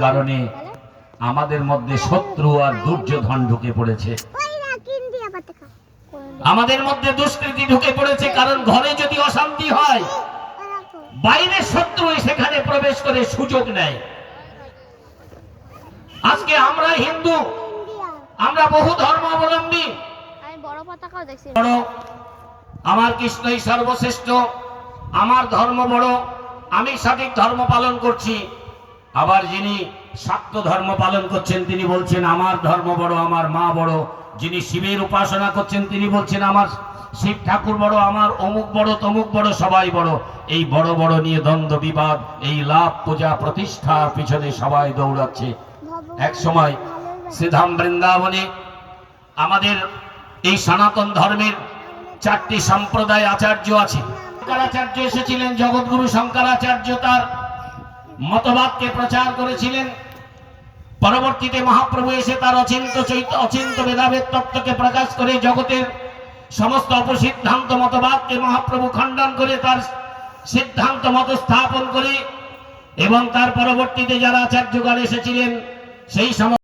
কারণে আমাদের মধ্যে শত্রু আর দুর্যোধন ঢুকে পড়েছে। আমাদের মধ্যে দুষ্কৃতি ঢুকে পড়েছে, কারণ ঘরে যদি অশান্তি হয় বাইরের শত্রু সেখানে প্রবেশ করে সুযোগ নেয়। আজকে আমরা হিন্দু, আমরা বহু ধর্মাবলম্বী, আমার কৃষ্ণই সর্বশ্রেষ্ঠ, আমার ধর্ম বড়, আমি সঠিক ধর্ম পালন করছি। আবার যিনি শাক্ত ধর্ম পালন করছেন তিনি বলছেন আমার ধর্ম বড়, আমার মা বড়। যিনি শিবের উপাসনা করছেন তিনি বলছেন আমার শিব ঠাকুর বড়, আমার অমুক বড়, তমুক বড়, সবাই বড়। এই বড় বড় নিয়ে দ্বন্দ্ব বিবাদ, এই লাভ পূজা প্রতিষ্ঠার পিছনে সবাই দৌড়াচ্ছে। এক সময় শ্রীধাম বৃন্দাবনে আমাদের এই সনাতন ধর্মের 4টি সম্প্রদায় আচার্য আছে। শঙ্করাচার্য এসেছিলেন, জগৎগুরু শঙ্করাচার্য তার মতবাদকে প্রচার করেছিলেন। পরবর্তীতে মহাপ্রভু এসে তার অচিন্ত ভেদাভেদ তত্ত্বকে প্রকাশ করে জগতের সমস্ত অপসিদ্ধান্ত মতবাদকে মহাপ্রভু খণ্ডন করে তার সিদ্ধান্ত মত স্থাপন করে, এবং তার পরবর্তীতে যারা আচার্যগণ এসেছিলেন সেই সমস্ত